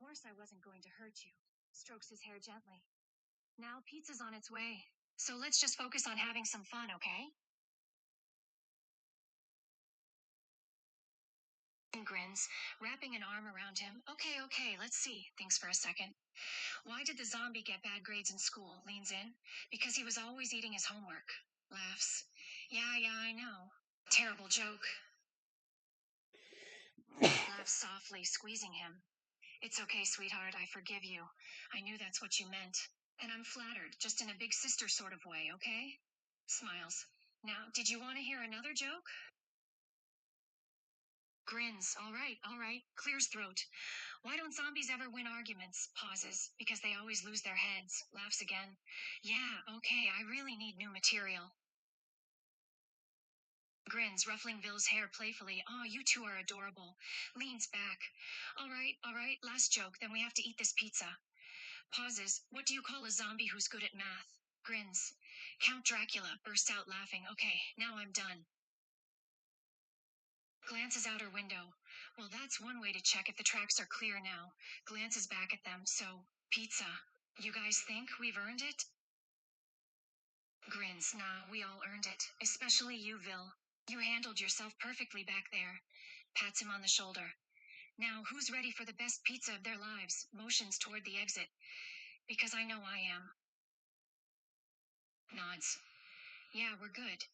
course I wasn't going to hurt you. Strokes his hair gently. Now pizza's on its way. So let's just focus on having some fun, okay? And grins, wrapping an arm around him. Okay, let's see. Thinks for a second. Why did the zombie get bad grades in school? Leans in. Because he was always eating his homework. Laughs. Yeah, I know. Terrible joke. Laughs softly, squeezing him. It's okay, sweetheart. I forgive you. I knew that's what you meant. And I'm flattered, just in a big sister sort of way, okay? Smiles. Now, did you want to hear another joke? Grins. All right. Clears throat. Why don't zombies ever win arguments? Pauses. Because they always lose their heads. Laughs again. Yeah, okay, I really need new material. Grins, ruffling Ville's hair playfully. Oh, you two are adorable. Leans back. All right. Last joke, then we have to eat this pizza. Pauses. What do you call a zombie who's good at math? Grins. Count Dracula bursts out laughing. Okay, now I'm done. Glances out her window. Well, that's one way to check if the tracks are clear now. Glances back at them. So, pizza. You guys think we've earned it? Grins. Nah, we all earned it. Especially you, Vil. You handled yourself perfectly back there. Pats him on the shoulder. Now, who's ready for the best pizza of their lives? Motions toward the exit. Because I know I am. Nods. Yeah, we're good.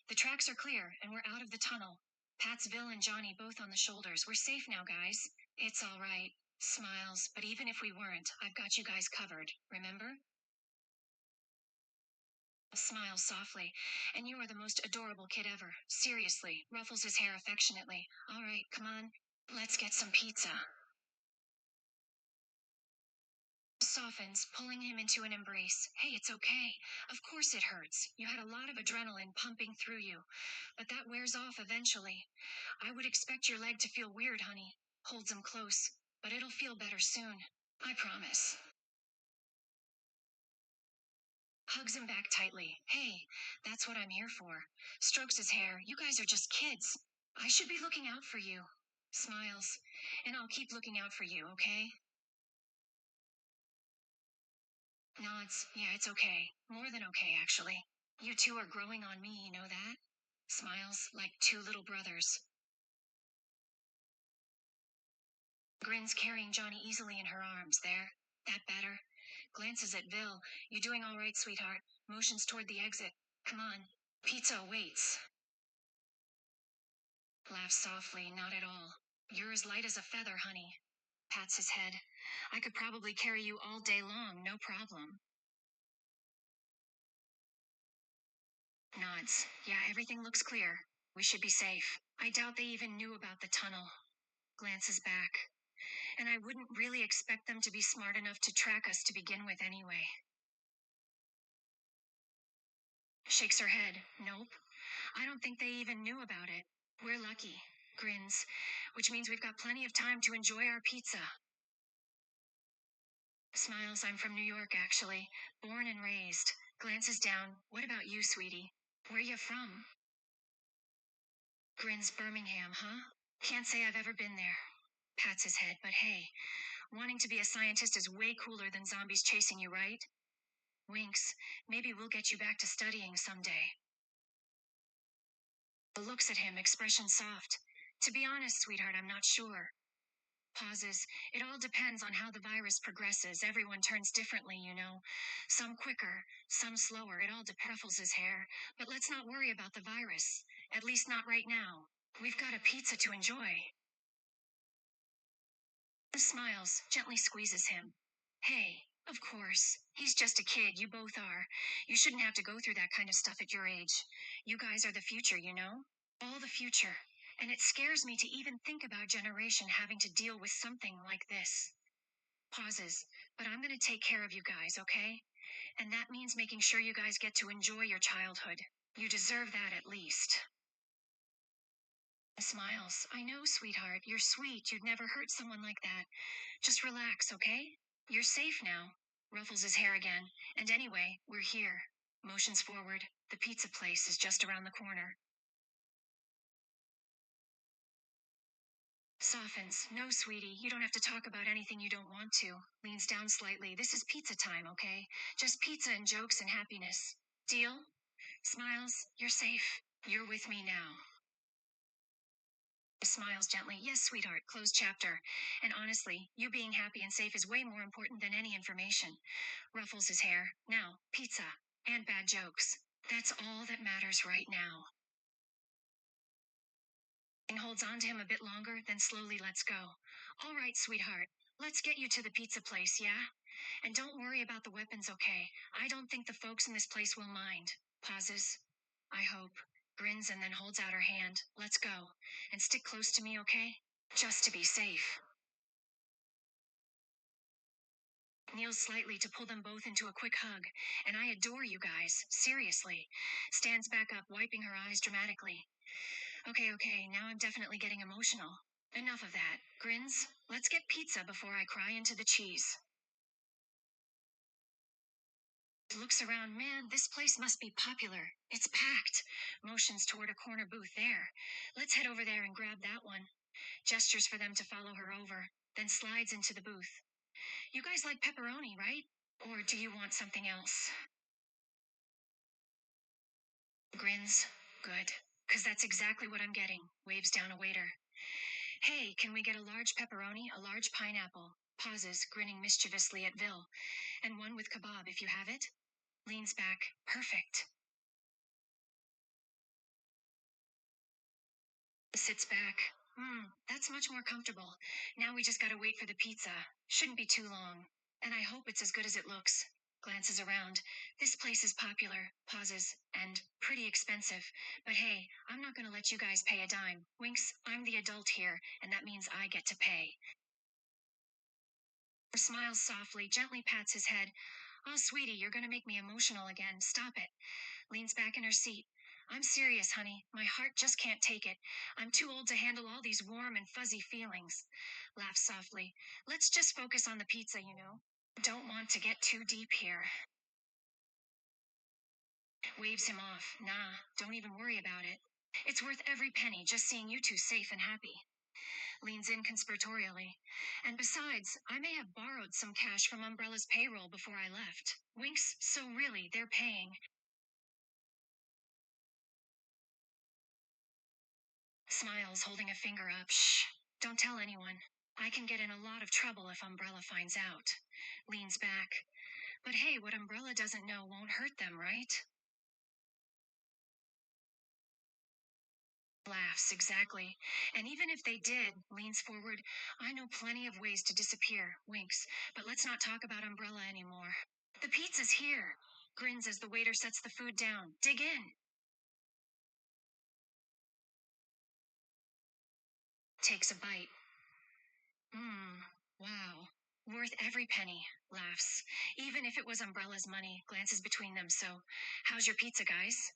The tracks are clear, and we're out of the tunnel. Pats Vil and Johnny both on the shoulders. We're safe now, guys. It's all right. Smiles. But even if we weren't, I've got you guys covered. Remember? Smiles softly. And you are the most adorable kid ever. Seriously. Ruffles his hair affectionately. All right, come on. Let's get some pizza. Softens, pulling him into an embrace. Hey, it's okay. Of course it hurts. You had a lot of adrenaline pumping through you. But that wears off eventually. I would expect your leg to feel weird, honey. Holds him close. But it'll feel better soon. I promise. Hugs him back tightly. Hey, that's what I'm here for. Strokes his hair. You guys are just kids. I should be looking out for you. Smiles. And I'll keep looking out for you, okay? Nods. Yeah, it's okay. More than okay, actually. You two are growing on me, you know that? Smiles, like two little brothers. Grins, carrying Johnny easily in her arms. There. That better? Glances at Vil. You doing all right, sweetheart? Motions toward the exit. Come on. Pizza waits. Laughs softly. Not at all. You're as light as a feather, honey. Pats his head. I could probably carry you all day long, no problem. Nods. Yeah, everything looks clear. We should be safe. I doubt they even knew about the tunnel. Glances back. And I wouldn't really expect them to be smart enough to track us to begin with anyway. Shakes her head. Nope. I don't think they even knew about it. We're lucky. Grins. Which means we've got plenty of time to enjoy our pizza. Smiles. I'm from New York, actually. Born and raised. Glances down. What about you, sweetie? Where you from? Grins. Birmingham, huh? Can't say I've ever been there. Pats his head. But hey, wanting to be a scientist is way cooler than zombies chasing you, right? Winks. Maybe we'll get you back to studying someday. Looks at him, expression soft. To be honest, sweetheart, I'm not sure. Pauses. It all depends on how the virus progresses. Everyone turns differently, you know. Some quicker, some slower. It all ruffles his hair. But let's not worry about the virus. At least not right now. We've got a pizza to enjoy. Smiles, gently squeezes him. Hey, of course. He's just a kid, you both are. You shouldn't have to go through that kind of stuff at your age. You guys are the future, you know? All the future. And it scares me to even think about generation having to deal with something like this. Pauses. But I'm gonna take care of you guys, okay? And that means making sure you guys get to enjoy your childhood. You deserve that at least. Smiles. I know, sweetheart. You're sweet. You'd never hurt someone like that. Just relax, okay? You're safe now. Ruffles his hair again. And anyway, we're here. Motions forward. The pizza place is just around the corner. Softens. No, sweetie, you don't have to talk about anything you don't want to. Leans down slightly. This is pizza time, okay? Just pizza and jokes and happiness. Deal? Smiles. You're safe. You're with me now. Smiles gently. Yes, sweetheart. Closed chapter. And honestly, you being happy and safe is way more important than any information. Ruffles his hair. Now, pizza. And bad jokes. That's all that matters right now. And holds on to him a bit longer, then slowly lets go. All right, sweetheart. Let's get you to the pizza place, yeah? And don't worry about the weapons, okay? I don't think the folks in this place will mind. Pauses. I hope. Grins and then holds out her hand. Let's go. And stick close to me, okay? Just to be safe. Kneels slightly to pull them both into a quick hug. And I adore you guys. Seriously. Stands back up, wiping her eyes dramatically. Okay, now I'm definitely getting emotional. Enough of that. Grins, let's get pizza before I cry into the cheese. Looks around, man, this place must be popular. It's packed. Motions toward a corner booth there. Let's head over there and grab that one. Gestures for them to follow her over, then slides into the booth. You guys like pepperoni, right? Or do you want something else? Grins. Good. 'Cause that's exactly what I'm getting. Waves down a waiter. Hey, can we get a large pepperoni, a large pineapple? Pauses, grinning mischievously at Vil. And one with kebab if you have it. Leans back. Perfect. Sits back. That's much more comfortable. Now we just gotta wait for the pizza. Shouldn't be too long. And I hope it's as good as it looks. Glances around. This place is popular. Pauses. And pretty expensive. But hey, I'm not gonna let you guys pay a dime. Winks, I'm the adult here, and that means I get to pay. Smiles softly, gently pats his head. Oh, sweetie, you're gonna make me emotional again. Stop it. Leans back in her seat. I'm serious, honey. My heart just can't take it. I'm too old to handle all these warm and fuzzy feelings. Laughs softly. Let's just focus on the pizza, you know. Don't want to get too deep here. Waves him off. Nah, don't even worry about it. It's worth every penny just seeing you two safe and happy. Leans in conspiratorially. And besides, I may have borrowed some cash from Umbrella's payroll before I left. Winks, so really, they're paying. Smiles, holding a finger up. Shh. Don't tell anyone. I can get in a lot of trouble if Umbrella finds out. Leans back. But hey, what Umbrella doesn't know won't hurt them, right? Laughs, exactly. And even if they did, leans forward. I know plenty of ways to disappear. Winks. But let's not talk about Umbrella anymore. The pizza's here. Grins as the waiter sets the food down. Dig in. Takes a bite. Wow. Worth every penny. Laughs. Even if it was Umbrella's money, glances between them. So, how's your pizza, guys?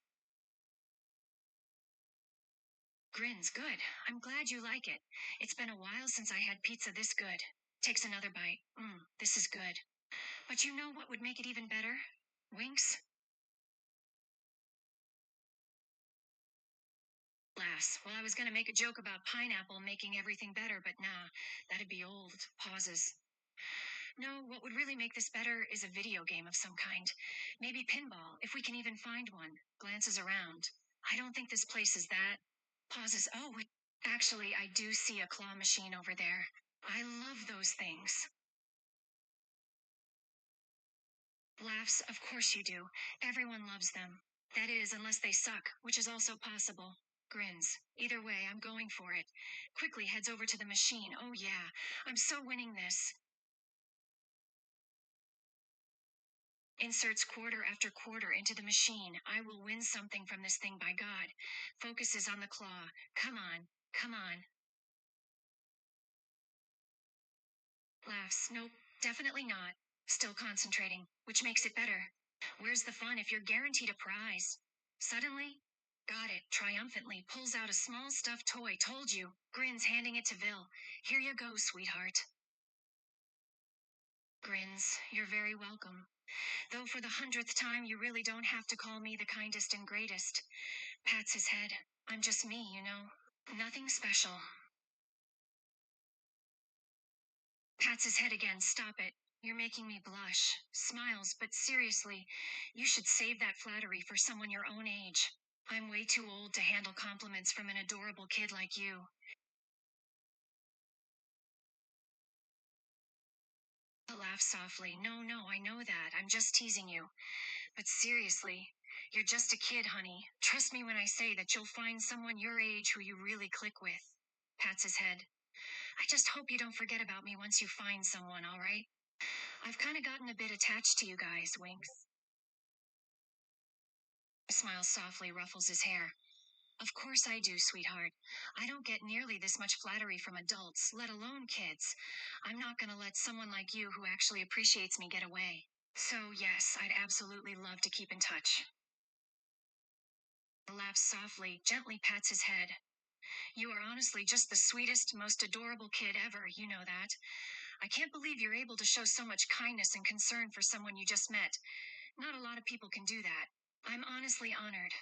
Grins. Good. I'm glad you like it. It's been a while since I had pizza this good. Takes another bite. This is good. But you know what would make it even better? Winks. Laughs. Well, I was gonna make a joke about pineapple making everything better, but nah, that'd be old. Pauses. No, what would really make this better is a video game of some kind. Maybe pinball, if we can even find one. Glances around. I don't think this place is that. Pauses. Oh, wait. Actually, I do see a claw machine over there. I love those things. Laughs. Of course you do. Everyone loves them. That is, unless they suck, which is also possible. Grins. Either way, I'm going for it. Quickly heads over to the machine. Oh yeah, I'm so winning this. Inserts quarter after quarter into the machine. I will win something from this thing, by God. Focuses on the claw. Come on, come on. Laughs. Nope, definitely not. Still concentrating, which makes it better. Where's the fun if you're guaranteed a prize? Suddenly, got it, triumphantly, pulls out a small stuffed toy. Told you. Grins, handing it to Vil. Here you go, sweetheart. Grins, you're very welcome. Though for the 100th time, you really don't have to call me the kindest and greatest. Pats his head. I'm just me, you know. Nothing special. Pats his head again. Stop it. You're making me blush. Smiles, but seriously, you should save that flattery for someone your own age. I'm way too old to handle compliments from an adorable kid like you. Laugh softly. No, no, I know that. I'm just teasing you. But seriously, you're just a kid, honey. Trust me when I say that you'll find someone your age who you really click with. Pats his head. I just hope you don't forget about me once you find someone, all right? I've kind of gotten a bit attached to you guys, winks. Smiles softly, ruffles his hair. Of course I do, sweetheart. I don't get nearly this much flattery from adults, let alone kids. I'm not gonna let someone like you who actually appreciates me get away. So, yes, I'd absolutely love to keep in touch. Laughs softly, gently pats his head. You are honestly just the sweetest, most adorable kid ever, you know that. I can't believe you're able to show so much kindness and concern for someone you just met. Not a lot of people can do that. I'm honestly honored.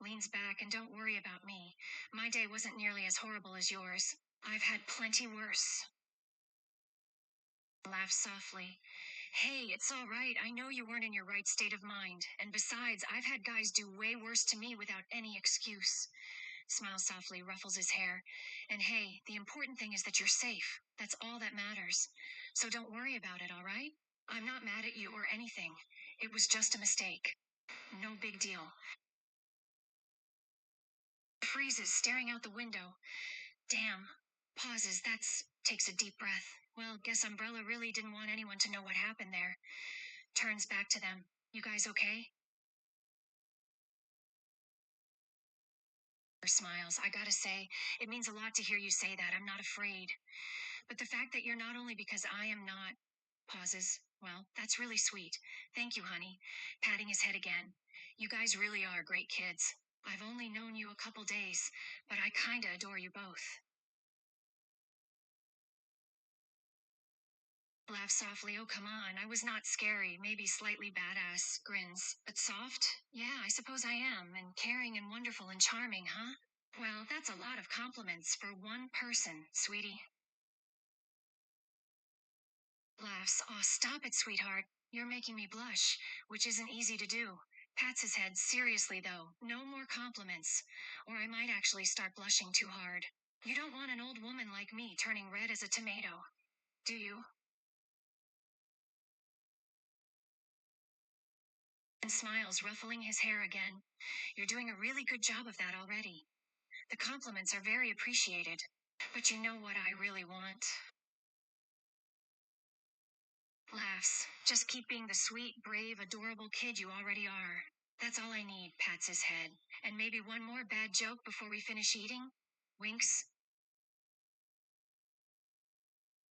Leans back and don't worry about me. My day wasn't nearly as horrible as yours. I've had plenty worse. Laughs softly. Hey, it's all right. I know you weren't in your right state of mind. And besides, I've had guys do way worse to me without any excuse. Smiles softly, ruffles his hair. And hey, the important thing is that you're safe. That's all that matters. So don't worry about it, all right? I'm not mad at you or anything. It was just a mistake. No big deal. Freezes, staring out the window. Damn. Pauses, takes a deep breath. Well, guess Umbrella really didn't want anyone to know what happened there. Turns back to them. You guys okay? Smiles. I gotta say, it means a lot to hear you say that. I'm not afraid. But the fact that you're not only because I am not. Pauses. Well, that's really sweet. Thank you, honey. Patting his head again. You guys really are great kids. I've only known you a couple days, but I kinda adore you both. Laughs softly. Oh, come on. I was not scary, maybe slightly badass. Grins. But soft? Yeah, I suppose I am. And caring and wonderful and charming, huh? Well, that's a lot of compliments for one person, sweetie. Laughs. Aw, stop it, sweetheart. You're making me blush, which isn't easy to do. Pats his head. Seriously, though, no more compliments, or I might actually start blushing too hard. You don't want an old woman like me turning red as a tomato, do you? And smiles, ruffling his hair again. You're doing a really good job of that already. The compliments are very appreciated. But you know what I really want? Laughs. Just keep being the sweet, brave, adorable kid you already are. That's all I need, pats his head. And maybe one more bad joke before we finish eating? Winks.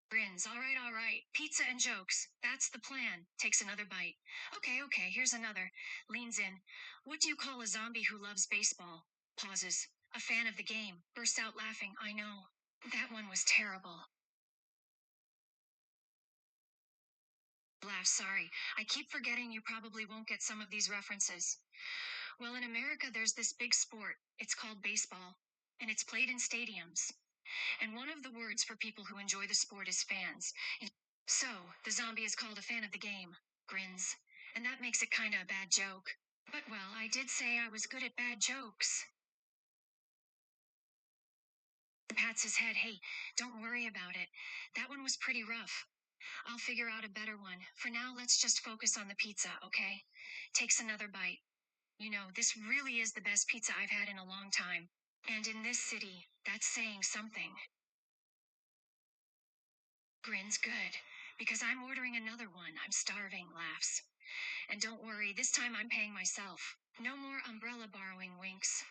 Grins. All right. Pizza and jokes. That's the plan. Takes another bite. Okay, here's another. Leans in. What do you call a zombie who loves baseball? Pauses. A fan of the game. Bursts out laughing. I know. That one was terrible. Laughs. Sorry. I keep forgetting you probably won't get some of these references. Well, in America, there's this big sport. It's called baseball. And it's played in stadiums. And one of the words for people who enjoy the sport is fans. So, the zombie is called a fan of the game. Grins. And that makes it kinda a bad joke. But well, I did say I was good at bad jokes. Pats his head. Hey, don't worry about it. That one was pretty rough. I'll figure out a better one. For now, let's just focus on the pizza, okay? Takes another bite. You know, this really is the best pizza I've had in a long time. And in this city, that's saying something. Grins. Good. Because I'm ordering another one. I'm starving. Laughs. And don't worry, this time I'm paying myself. No more umbrella borrowing, winks.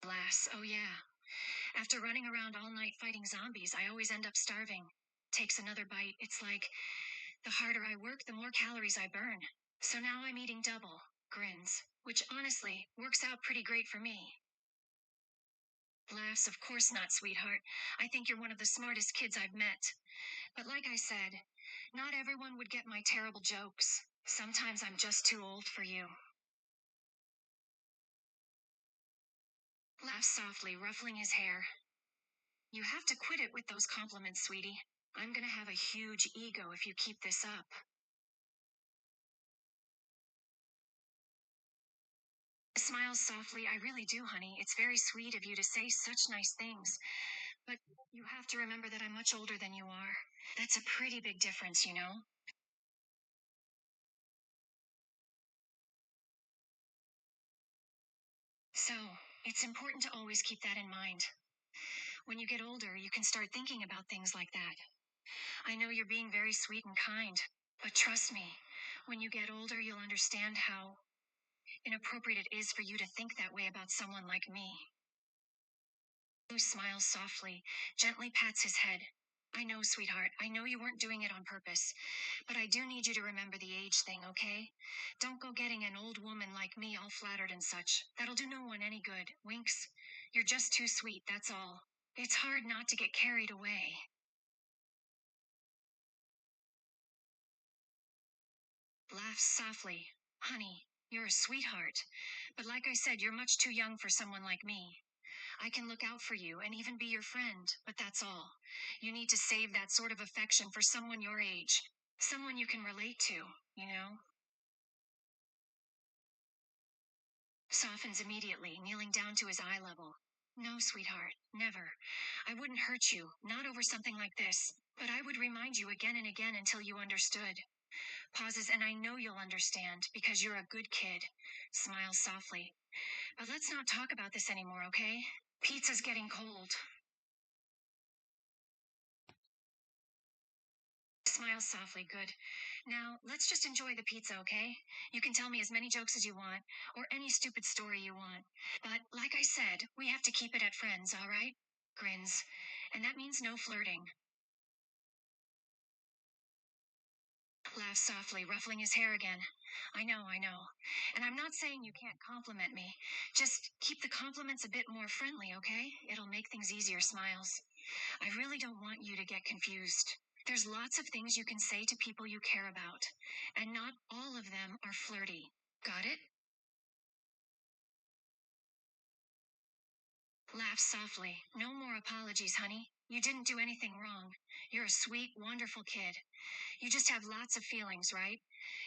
Laughs. Oh yeah. After running around all night fighting zombies, I always end up starving. Takes another bite. It's like, the harder I work, the more calories I burn. So now I'm eating double. Grins. Which honestly, works out pretty great for me. Laughs. Of course not, sweetheart. I think you're one of the smartest kids I've met. But like I said, not everyone would get my terrible jokes. Sometimes I'm just too old for you. Laughs softly, ruffling his hair. You have to quit it with those compliments, sweetie. I'm gonna have a huge ego if you keep this up. Smiles softly. I really do, honey. It's very sweet of you to say such nice things. But you have to remember that I'm much older than you are. That's a pretty big difference, you know? So, it's important to always keep that in mind. When you get older, you can start thinking about things like that. I know you're being very sweet and kind, but trust me, when you get older, you'll understand how inappropriate it is for you to think that way about someone like me. Lou smiles softly, gently pats his head. I know, sweetheart, I know you weren't doing it on purpose, but I do need you to remember the age thing, okay? Don't go getting an old woman like me all flattered and such. That'll do no one any good. Winks, you're just too sweet, that's all. It's hard not to get carried away. Laughs softly. Honey, you're a sweetheart. But like I said, you're much too young for someone like me. I can look out for you and even be your friend, but that's all. You need to save that sort of affection for someone your age. Someone you can relate to, you know? Softens immediately, kneeling down to his eye level. No, sweetheart, never. I wouldn't hurt you, not over something like this, but I would remind you again and again until you understood. Pauses, and I know you'll understand, because you're a good kid. Smiles softly. But let's not talk about this anymore, okay? Pizza's getting cold. Smiles softly. Good. Now, let's just enjoy the pizza, okay? You can tell me as many jokes as you want, or any stupid story you want. But, like I said, we have to keep it at friends, all right? Grins. And that means no flirting. Laughs softly, ruffling his hair again. I know, I know. And I'm not saying you can't compliment me. Just keep the compliments a bit more friendly, okay? It'll make things easier, smiles. I really don't want you to get confused. There's lots of things you can say to people you care about, and not all of them are flirty. Got it? Laughs softly. No more apologies, honey. You didn't do anything wrong. You're a sweet, wonderful kid. You just have lots of feelings, right?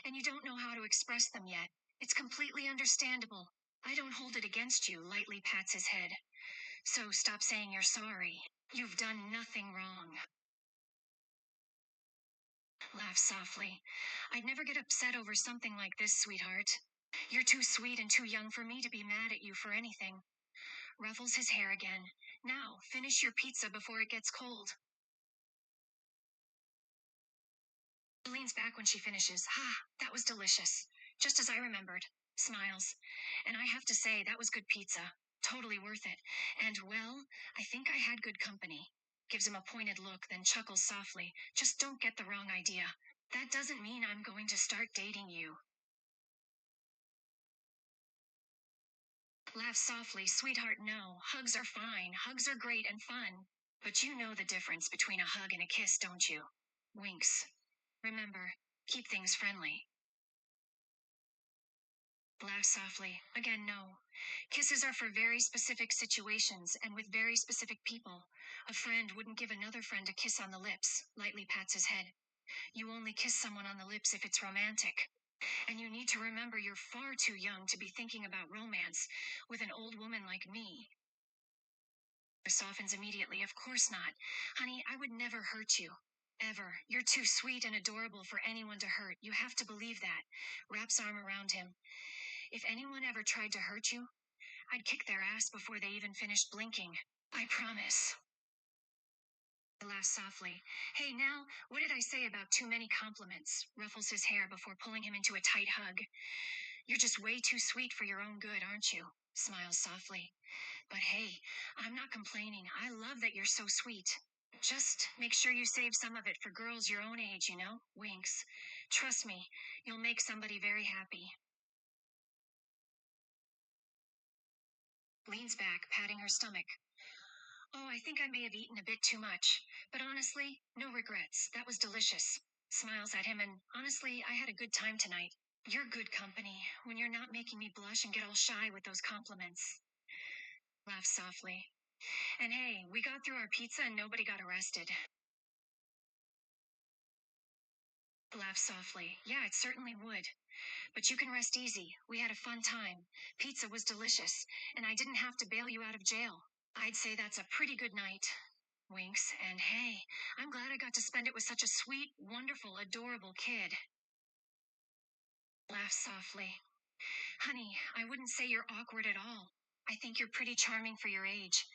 And you don't know how to express them yet. It's completely understandable. I don't hold it against you, lightly pats his head. So stop saying you're sorry. You've done nothing wrong. Laughs softly. I'd never get upset over something like this, sweetheart. You're too sweet and too young for me to be mad at you for anything. Ruffles his hair again. Now, finish your pizza before it gets cold. Leans back when she finishes. Ha, that was delicious. Just as I remembered. Smiles. And I have to say, that was good pizza. Totally worth it. And, well, I think I had good company. Gives him a pointed look, then chuckles softly. Just don't get the wrong idea. That doesn't mean I'm going to start dating you. Laughs softly. Sweetheart, no. Hugs are fine. Hugs are great and fun. But you know the difference between a hug and a kiss, don't you? Winks. Remember, keep things friendly. Laughs softly. Again, no. Kisses are for very specific situations and with very specific people. A friend wouldn't give another friend a kiss on the lips, lightly pats his head. You only kiss someone on the lips if it's romantic. And you need to remember you're far too young to be thinking about romance with an old woman like me. Softens immediately. Of course not. Honey, I would never hurt you. Ever. You're too sweet and adorable for anyone to hurt. You have to believe that. Wraps arm around him. If anyone ever tried to hurt you, I'd kick their ass before they even finished blinking. I promise. Laughs softly. Hey, now, what did I say about too many compliments? Ruffles his hair before pulling him into a tight hug. You're just way too sweet for your own good, aren't you? Smiles softly. But hey, I'm not complaining. I love that you're so sweet. Just make sure you save some of it for girls your own age, you know? Winks. Trust me, you'll make somebody very happy. Leans back, patting her stomach. Oh, I think I may have eaten a bit too much. But honestly, no regrets. That was delicious. Smiles at him, and honestly, I had a good time tonight. You're good company when you're not making me blush and get all shy with those compliments. Laughs softly. And hey, we got through our pizza and nobody got arrested. Laugh softly. Yeah, it certainly would. But you can rest easy. We had a fun time. Pizza was delicious, and I didn't have to bail you out of jail. I'd say that's a pretty good night. Winks, and hey, I'm glad I got to spend it with such a sweet, wonderful, adorable kid. Laughs softly. Honey, I wouldn't say you're awkward at all. I think you're pretty charming for your age.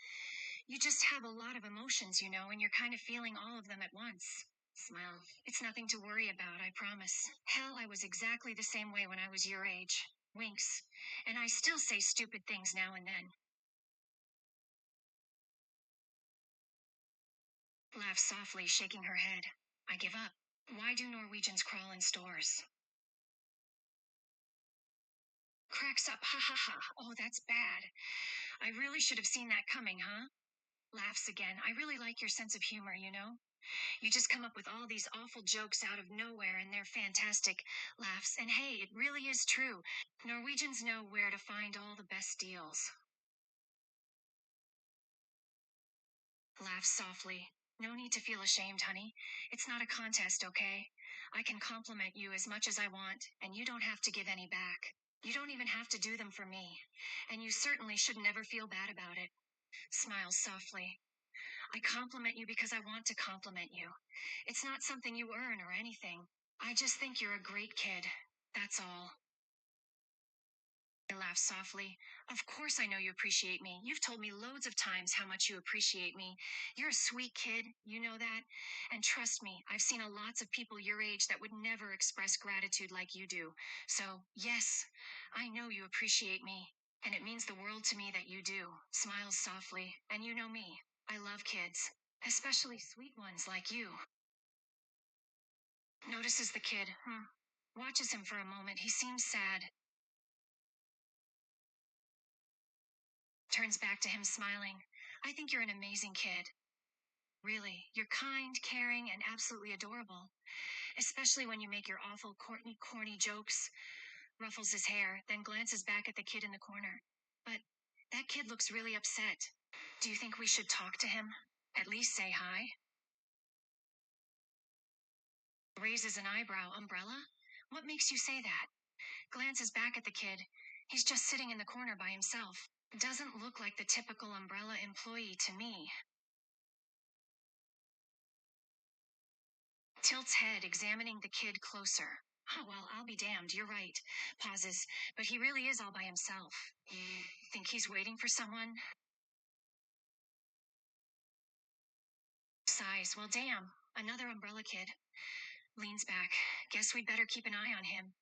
You just have a lot of emotions, and you're kind of feeling all of them at once. Smile. It's nothing to worry about, I promise. Hell, I was exactly the same way when I was your age. Winks. And I still say stupid things now and then. Laughs softly, shaking her head. I give up. Why do Norwegians crawl in stores? Cracks up. Ha ha ha. Oh, that's bad. I really should have seen that coming, huh? Laughs again. I really like your sense of humor. You just come up with all these awful jokes out of nowhere and they're fantastic. Laughs. And hey, it really is true. Norwegians know where to find all the best deals. Laughs softly. No need to feel ashamed, honey. It's not a contest, okay? I can compliment you as much as I want, and you don't have to give any back. You don't even have to do them for me. And you certainly should never feel bad about it. Smiles softly. I compliment you because I want to compliment you. It's not something you earn or anything. I just think you're a great kid. That's all. I laugh softly. Of course I know you appreciate me. You've told me loads of times how much you appreciate me. You're a sweet kid, you know that? And trust me, I've seen a lots of people your age that would never express gratitude like you do. So, yes, I know you appreciate me. And it means the world to me that you do. Smiles softly. And you know me. I love kids. Especially sweet ones like you. Notices the kid. Watches him for a moment. He seems sad. Turns back to him smiling. I think you're an amazing kid. Really, you're kind, caring, and absolutely adorable. Especially when you make your awful, corny jokes. Ruffles his hair, then glances back at the kid in the corner. But that kid looks really upset. Do you think we should talk to him? At least say hi? Raises an eyebrow. Umbrella? What makes you say that? Glances back at the kid. He's just sitting in the corner by himself. Doesn't look like the typical umbrella employee to me. Tilts head, examining the kid closer. Oh, well, I'll be damned, you're right. Pauses, but he really is all by himself. You think he's waiting for someone? Sighs, well, damn. Another umbrella kid. Leans back. Guess we'd better keep an eye on him.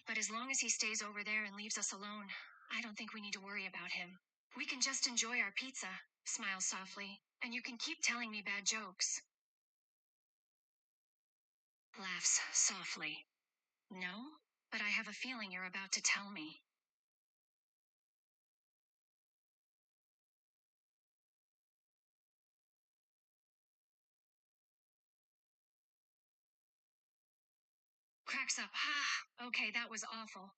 But as long as he stays over there and leaves us alone, I don't think we need to worry about him. We can just enjoy our pizza, smiles softly, and you can keep telling me bad jokes. Laughs softly. No? But I have a feeling you're about to tell me. Cracks up. Ha! Okay, that was awful.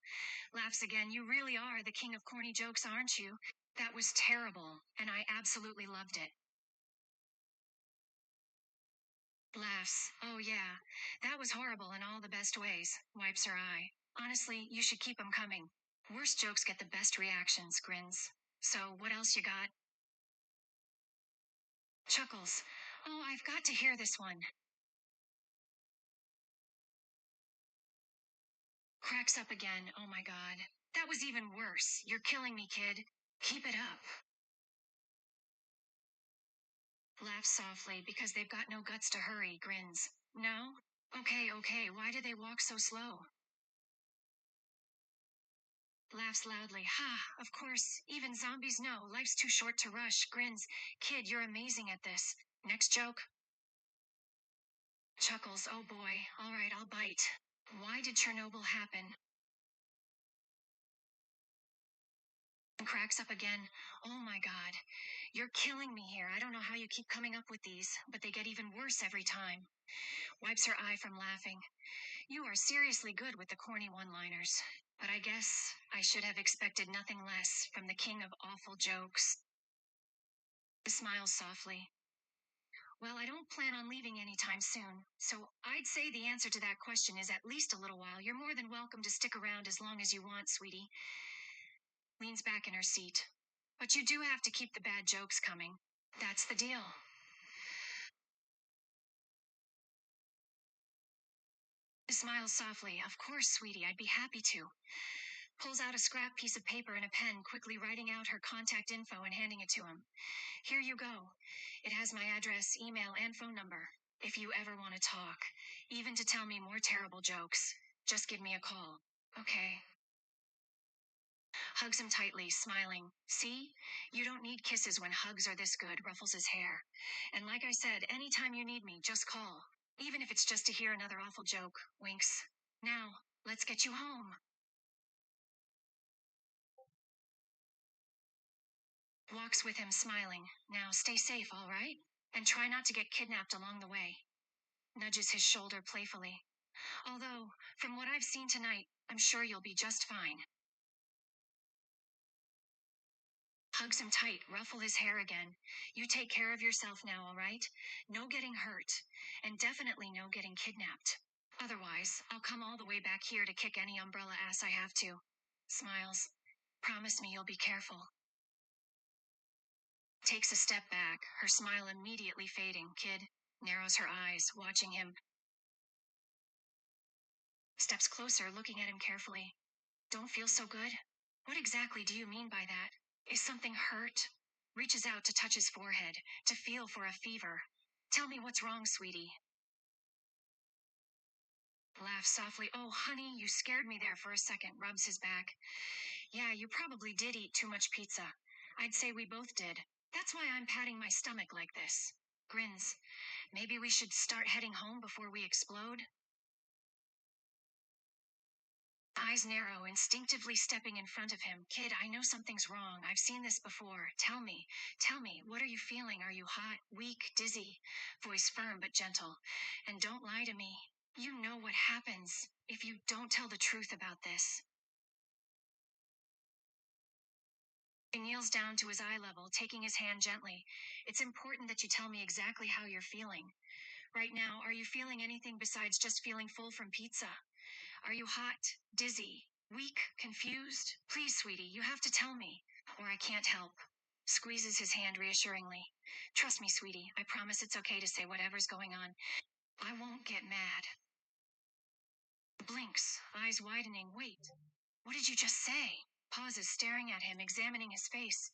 Laughs again. You really are the king of corny jokes, aren't you? That was terrible, and I absolutely loved it. Laughs. Oh yeah, that was horrible in all the best ways. Wipes her eye. Honestly, you should keep 'em coming. Worst jokes get the best reactions, grins. So, what else you got? Chuckles. Oh, I've got to hear this one. Cracks up again. Oh my god. That was even worse. You're killing me, kid. Keep it up. Laughs softly because they've got no guts to hurry, grins. No? Okay, okay, why do they walk so slow? Laughs loudly. Ha, of course, even zombies know life's too short to rush, grins. Kid, you're amazing at this. Next joke? Chuckles. Oh boy. All right, I'll bite. Why did Chernobyl happen? Cracks up again. Oh my god. You're killing me here. I don't know how you keep coming up with these, but they get even worse every time. Wipes her eye from laughing. You are seriously good with the corny one-liners. But I guess I should have expected nothing less from the king of awful jokes. Smiles softly. Well, I don't plan on leaving anytime soon, so I'd say the answer to that question is at least a little while. You're more than welcome to stick around as long as you want, sweetie. Leans back in her seat. But you do have to keep the bad jokes coming. That's the deal. Smiles softly. Of course, sweetie, I'd be happy to. Pulls out a scrap piece of paper and a pen, quickly writing out her contact info and handing it to him. Here you go. It has my address, email, and phone number. If you ever want to talk, even to tell me more terrible jokes, just give me a call. Okay. Hugs him tightly, smiling. See? You don't need kisses when hugs are this good, ruffles his hair. And like I said, anytime you need me, just call. Even if it's just to hear another awful joke, winks. Now, let's get you home. Walks with him, smiling. Now, stay safe, all right? And try not to get kidnapped along the way. Nudges his shoulder playfully. Although, from what I've seen tonight, I'm sure you'll be just fine. Hugs him tight, ruffle his hair again. You take care of yourself now, all right? No getting hurt. And definitely no getting kidnapped. Otherwise, I'll come all the way back here to kick any umbrella ass I have to. Smiles. Promise me you'll be careful. Takes a step back, her smile immediately fading. Kid narrows her eyes, watching him. Steps closer, looking at him carefully. Don't feel so good? What exactly do you mean by that? Is something hurt? Reaches out to touch his forehead, to feel for a fever. Tell me what's wrong, sweetie. Laughs softly. Oh, honey, you scared me there for a second. Rubs his back. Yeah, you probably did eat too much pizza. I'd say we both did. That's why I'm patting my stomach like this. Grins. Maybe we should start heading home before we explode? Eyes narrow, instinctively stepping in front of him. Kid, I know something's wrong. I've seen this before. Tell me, what are you feeling? Are you hot, weak, dizzy? Voice firm but gentle. And don't lie to me. You know what happens if you don't tell the truth about this. He kneels down to his eye level, taking his hand gently. It's important that you tell me exactly how you're feeling. Right now, are you feeling anything besides just feeling full from pizza? Are you hot, dizzy, weak, confused? Please, sweetie, you have to tell me, or I can't help. Squeezes his hand reassuringly. Trust me, sweetie, I promise it's okay to say whatever's going on. I won't get mad. Blinks, eyes widening. Wait, what did you just say? Pauses, staring at him, examining his face.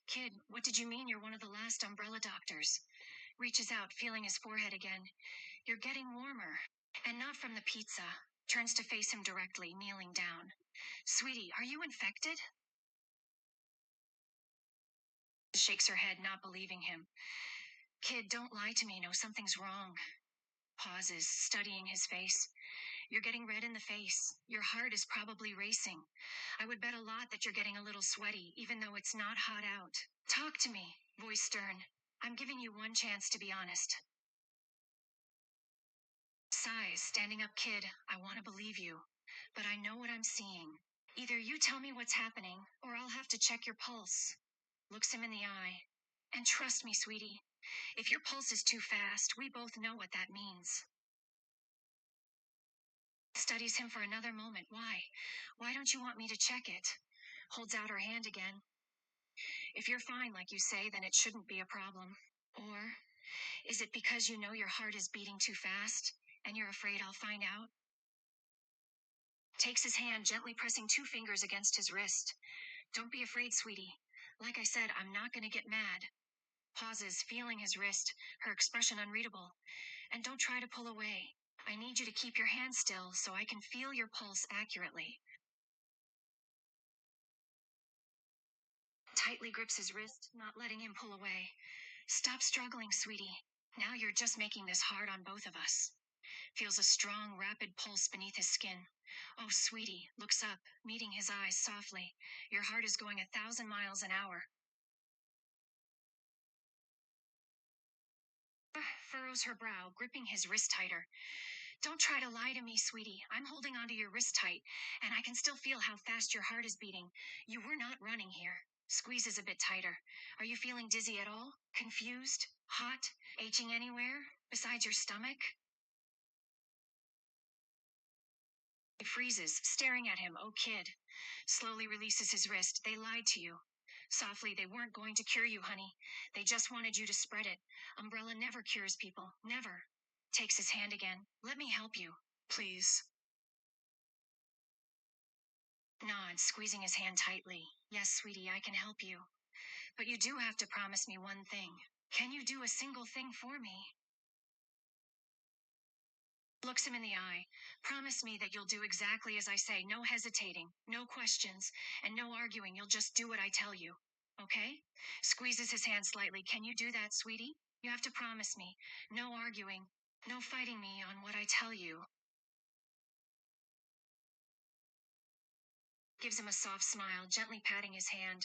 Kid, what did you mean you're one of the last umbrella doctors? Reaches out, feeling his forehead again. You're getting warmer. And not from the pizza. Turns to face him directly, kneeling down. Sweetie, are you infected? Shakes her head, not believing him. Kid, don't lie to me. No, something's wrong. Pauses, studying his face. You're getting red in the face. Your heart is probably racing. I would bet a lot that you're getting a little sweaty, even though it's not hot out. Talk to me, voice stern. I'm giving you one chance to be honest. Sighs, standing up. Kid, I want to believe you, but I know what I'm seeing. Either you tell me what's happening, or I'll have to check your pulse. Looks him in the eye. And trust me, sweetie, if your pulse is too fast, we both know what that means. Studies him for another moment. Why? Why don't you want me to check it? Holds out her hand again. If you're fine, like you say, then it shouldn't be a problem. Or is it because you know your heart is beating too fast, and you're afraid I'll find out? Takes his hand, gently pressing two fingers against his wrist. Don't be afraid, sweetie. Like I said, I'm not going to get mad. Pauses, feeling his wrist, her expression unreadable. And don't try to pull away. I need you to keep your hand still so I can feel your pulse accurately. Tightly grips his wrist, not letting him pull away. Stop struggling, sweetie. Now you're just making this hard on both of us. Feels a strong, rapid pulse beneath his skin. Oh, sweetie, looks up, meeting his eyes softly. Your heart is going 1,000 miles an hour. Furrows her brow, gripping his wrist tighter. Don't try to lie to me, sweetie. I'm holding onto your wrist tight, and I can still feel how fast your heart is beating. You were not running here. Squeezes a bit tighter. Are you feeling dizzy at all? Confused? Hot? Aching anywhere? Besides your stomach? He freezes, staring at him. Oh, kid. Slowly releases his wrist. They lied to you. Softly, they weren't going to cure you, honey. They just wanted you to spread it. Umbrella never cures people. Never. Takes his hand again. Let me help you. Please. Nods, squeezing his hand tightly. Yes, sweetie, I can help you. But you do have to promise me one thing. Can you do a single thing for me? Looks him in the eye. Promise me that you'll do exactly as I say. No hesitating, no questions, and no arguing. You'll just do what I tell you. Okay? Squeezes his hand slightly. Can you do that, sweetie? You have to promise me. No arguing. No fighting me on what I tell you. Gives him a soft smile, gently patting his hand.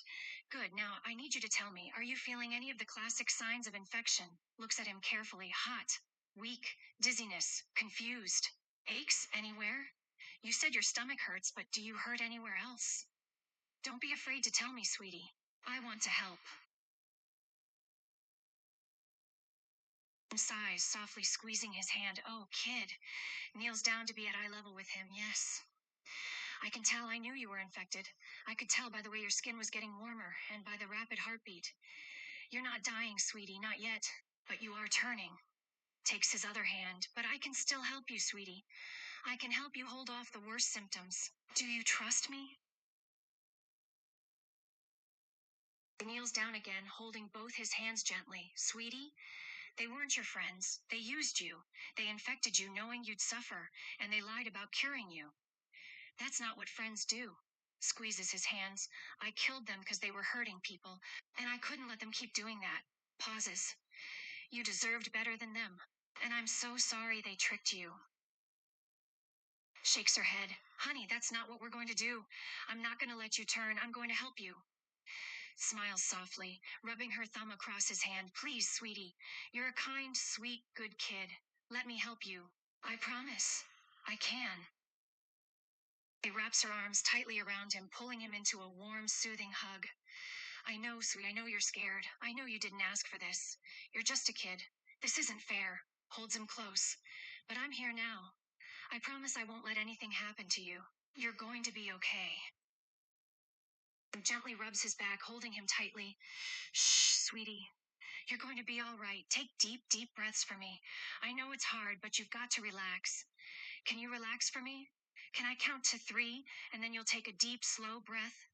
Good, now I need you to tell me, are you feeling any of the classic signs of infection? Looks at him carefully. Hot, weak, dizziness, confused. Aches anywhere? You said your stomach hurts, but do you hurt anywhere else? Don't be afraid to tell me, sweetie. I want to help. Sighs, softly squeezing his hand. Oh, kid. Kneels down to be at eye level with him. Yes. I can tell. I knew you were infected. I could tell by the way your skin was getting warmer and by the rapid heartbeat. You're not dying, sweetie, not yet. But you are turning. Takes his other hand. But I can still help you, sweetie. I can help you hold off the worst symptoms. Do you trust me? He kneels down again, holding both his hands gently. Sweetie, they weren't your friends. They used you. They infected you knowing you'd suffer, and they lied about curing you. That's not what friends do. Squeezes his hands. I killed them because they were hurting people, and I couldn't let them keep doing that. Pauses. You deserved better than them, and I'm so sorry they tricked you. Shakes her head. Honey, that's not what we're going to do. I'm not going to let you turn. I'm going to help you. Smiles softly, rubbing her thumb across his hand. Please, sweetie. You're a kind, sweet, good kid. Let me help you. I promise. I can. She wraps her arms tightly around him, pulling him into a warm, soothing hug. I know, sweet, I know you're scared. I know you didn't ask for this. You're just a kid. This isn't fair. Holds him close. But I'm here now. I promise I won't let anything happen to you. You're going to be okay. Gently rubs his back, holding him tightly. Shh, sweetie. You're going to be all right. Take deep, deep breaths for me. I know it's hard, but you've got to relax. Can you relax for me? Can I count to 3, and then you'll take a deep, slow breath?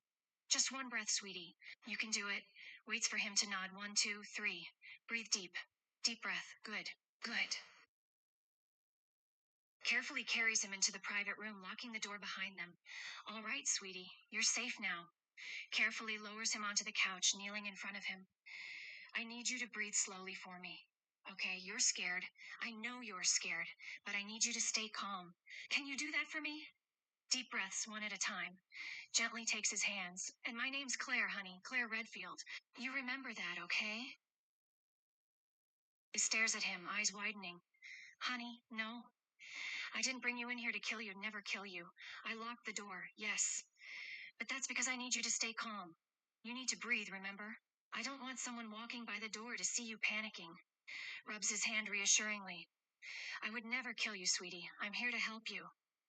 Just one breath, sweetie. You can do it. Waits for him to nod. 1, 2, 3. Breathe deep. Deep breath. Good. Good. Carefully carries him into the private room, locking the door behind them. All right, sweetie. You're safe now. Carefully lowers him onto the couch, kneeling in front of him. I need you to breathe slowly for me. Okay, you're scared. I know you're scared, but I need you to stay calm. Can you do that for me? Deep breaths, one at a time. Gently takes his hands. And my name's Claire, honey. Claire Redfield. You remember that, okay? He stares at him, eyes widening. Honey, no. I didn't bring you in here to kill you, never kill you. I locked the door, yes. But that's because I need you to stay calm. You need to breathe, remember? I don't want someone walking by the door to see you panicking. Rubs his hand reassuringly. I would never kill you, sweetie. I'm here to help you.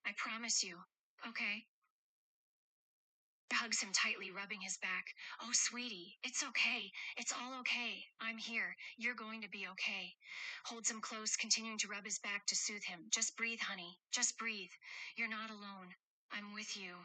I promise you. Okay? Hugs him tightly, rubbing his back. Oh, sweetie, it's okay. It's all okay. I'm here. You're going to be okay. Holds him close, continuing to rub his back to soothe him. Just breathe, honey. Just breathe. You're not alone. I'm with you.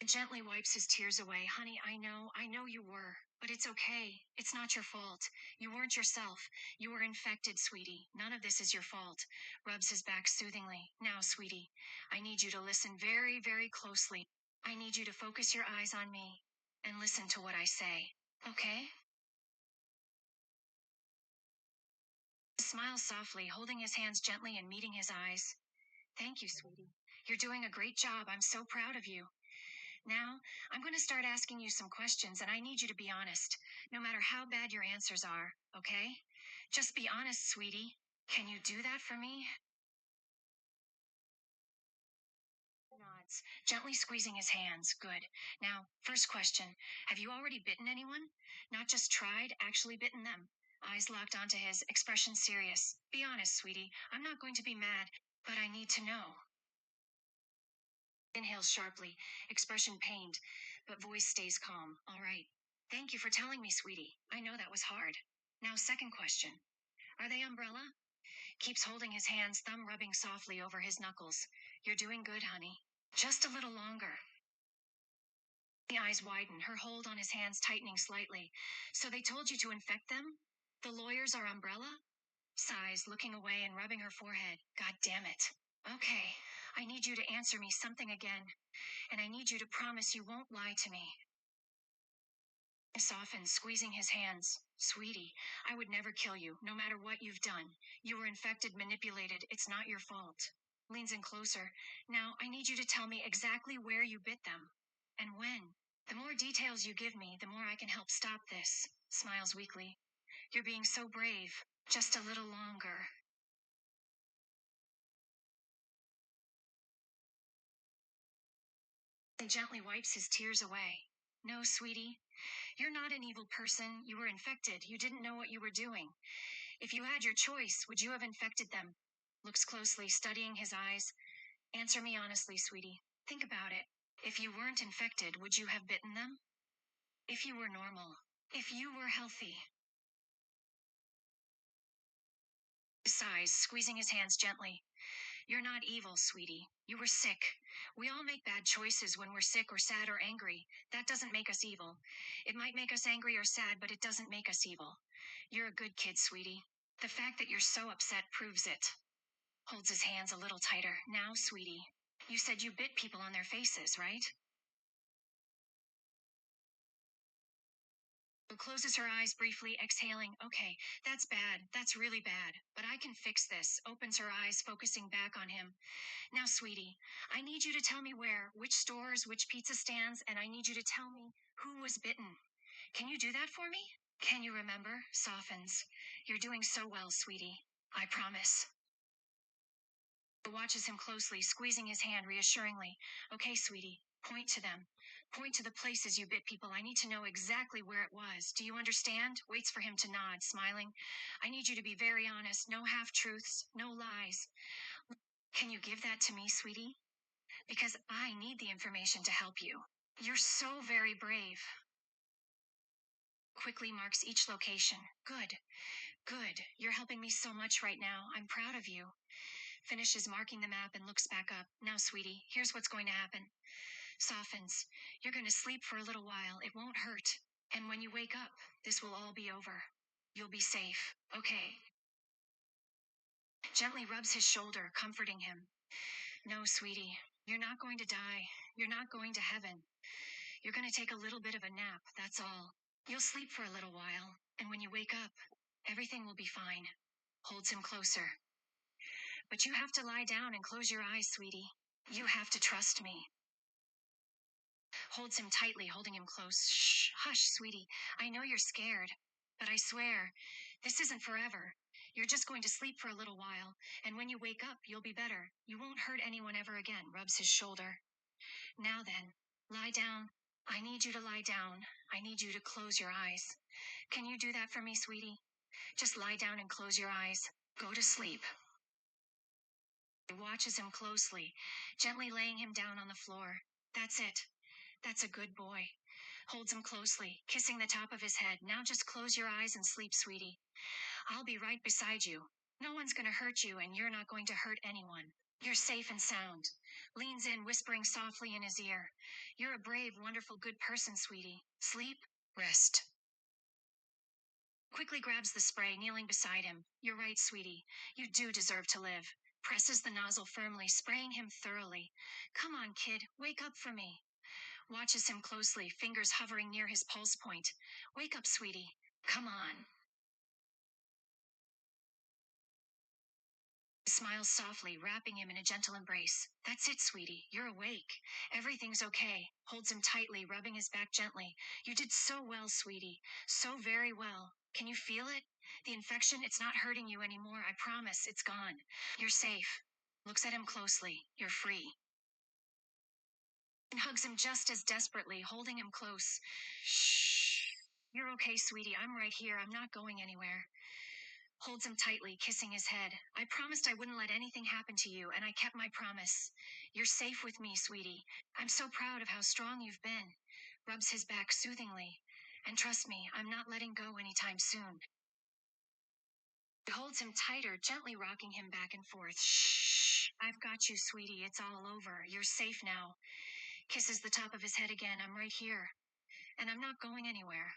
Gently wipes his tears away. Honey, I know you were. But it's okay. It's not your fault. You weren't yourself. You were infected, sweetie. None of this is your fault. Rubs his back soothingly. Now, sweetie, I need you to listen very, very closely. I need you to focus your eyes on me and listen to what I say. Okay? Smiles softly, holding his hands gently and meeting his eyes. Thank you, sweetie. You're doing a great job. I'm so proud of you. Now, I'm going to start asking you some questions, and I need you to be honest, no matter how bad your answers are, okay? Just be honest, sweetie. Can you do that for me? Nod. silence, gently squeezing his hands. Good. Now, first question. Have you already bitten anyone? Not just tried, actually bitten them. Eyes locked onto his, expression serious. Be honest, sweetie. I'm not going to be mad, but I need to know. Inhales sharply, expression pained, but voice stays calm. All right. Thank you for telling me, sweetie. I know that was hard. Now, second question. Are they umbrella? Keeps holding his hands, thumb rubbing softly over his knuckles. You're doing good, honey. Just a little longer. The eyes widen, her hold on his hands tightening slightly. So they told you to infect them? The lawyers are umbrella? Sighs, looking away and rubbing her forehead. God damn it. Okay, I need you to answer me something again, and I need you to promise you won't lie to me. Softens, squeezing his hands. Sweetie, I would never kill you, no matter what you've done. You were infected, manipulated. It's not your fault. Leans in closer. Now, I need you to tell me exactly where you bit them. And when. The more details you give me, the more I can help stop this. Smiles weakly. You're being so brave. Just a little longer. He gently wipes his tears away. No, sweetie. You're not an evil person. You were infected. You didn't know what you were doing. If you had your choice, would you have infected them? Looks closely, studying his eyes. Answer me honestly, sweetie. Think about it. If you weren't infected, would you have bitten them? If you were normal. If you were healthy. Sighs, squeezing his hands gently. You're not evil, sweetie. You were sick. We all make bad choices when we're sick or sad or angry. That doesn't make us evil. It might make us angry or sad, but it doesn't make us evil. You're a good kid, sweetie. The fact that you're so upset proves it. Holds his hands a little tighter. Now, sweetie. You said you bit people on their faces, right? Closes her eyes briefly, exhaling. Okay, that's bad. That's really bad. But I can fix this. Opens her eyes, focusing back on him. Now, sweetie, I need you to tell me where, which stores, which pizza stands, and I need you to tell me who was bitten. Can you do that for me? Can you remember? Softens. You're doing so well, sweetie. I promise. Watches him closely, squeezing his hand reassuringly. Okay, sweetie, point to them. Point to the places you bit people. I need to know exactly where it was. Do you understand? Waits for him to nod, smiling. I need you to be very honest. No half-truths, no lies. Can you give that to me, sweetie? Because I need the information to help you. You're so very brave. Quickly marks each location. Good. Good. You're helping me so much right now. I'm proud of you. Finishes marking the map and looks back up. Now, sweetie, here's what's going to happen. Softens. You're going to sleep for a little while. It won't hurt. And when you wake up, this will all be over. You'll be safe. Okay. Gently rubs his shoulder, comforting him. No, sweetie, you're not going to die. You're not going to heaven. You're going to take a little bit of a nap, that's all. You'll sleep for a little while, and when you wake up, everything will be fine. Holds him closer. But you have to lie down and close your eyes, sweetie. You have to trust me. Holds him tightly, holding him close. Shh, hush, sweetie. I know you're scared, but I swear, this isn't forever. You're just going to sleep for a little while, and when you wake up, you'll be better. You won't hurt anyone ever again. Rubs his shoulder. Now then, lie down. I need you to lie down. I need you to close your eyes. Can you do that for me, sweetie? Just lie down and close your eyes. Go to sleep. He watches him closely, gently laying him down on the floor. That's it. That's a good boy. Holds him closely, kissing the top of his head. Now just close your eyes and sleep, sweetie. I'll be right beside you. No one's going to hurt you, and you're not going to hurt anyone. You're safe and sound. Leans in, whispering softly in his ear. You're a brave, wonderful, good person, sweetie. Sleep, rest. Quickly grabs the spray, kneeling beside him. You're right, sweetie. You do deserve to live. Presses the nozzle firmly, spraying him thoroughly. Come on, kid, wake up for me. Watches him closely, fingers hovering near his pulse point. Wake up, sweetie. Come on. Smiles softly, wrapping him in a gentle embrace. That's it, sweetie. You're awake. Everything's okay. Holds him tightly, rubbing his back gently. You did so well, sweetie. So very well. Can you feel it? The infection, it's not hurting you anymore. I promise, it's gone. You're safe. Looks at him closely. You're free. and hugs him just as desperately, holding him close. Shh. You're okay, sweetie. I'm right here. I'm not going anywhere. Holds him tightly, kissing his head. I promised I wouldn't let anything happen to you, and I kept my promise. You're safe with me, sweetie. I'm so proud of how strong you've been. Rubs his back soothingly. And trust me, I'm not letting go anytime soon. He holds him tighter, gently rocking him back and forth. Shh. I've got you, sweetie. It's all over. You're safe now. Kisses the top of his head again. I'm right here. And I'm not going anywhere.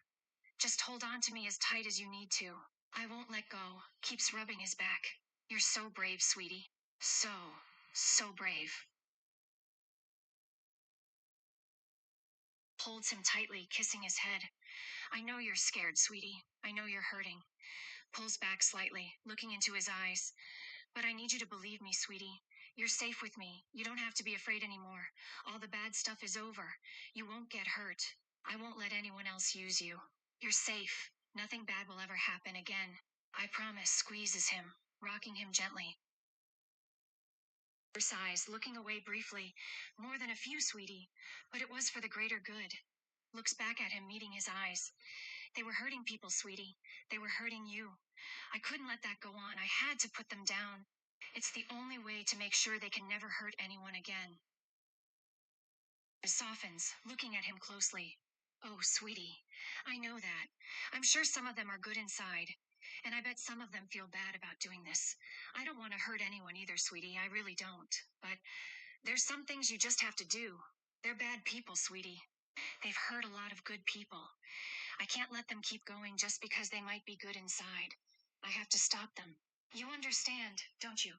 Just hold on to me as tight as you need to. I won't let go. Keeps rubbing his back. You're so brave, sweetie. So brave. Holds him tightly, kissing his head. I know you're scared, sweetie. I know you're hurting. Pulls back slightly, looking into his eyes. But I need you to believe me, sweetie. You're safe with me. You don't have to be afraid anymore. All the bad stuff is over. You won't get hurt. I won't let anyone else use you. You're safe. Nothing bad will ever happen again. I promise. Squeezes him, rocking him gently. Sighs, looking away briefly. More than a few, sweetie. But it was for the greater good. Looks back at him, meeting his eyes. They were hurting people, sweetie. They were hurting you. I couldn't let that go on. I had to put them down. It's the only way to make sure they can never hurt anyone again. It softens, looking at him closely. Oh, sweetie, I know that. I'm sure some of them are good inside. And I bet some of them feel bad about doing this. I don't want to hurt anyone either, sweetie. I really don't. But there's some things you just have to do. They're bad people, sweetie. They've hurt a lot of good people. I can't let them keep going just because they might be good inside. I have to stop them. You understand, don't you?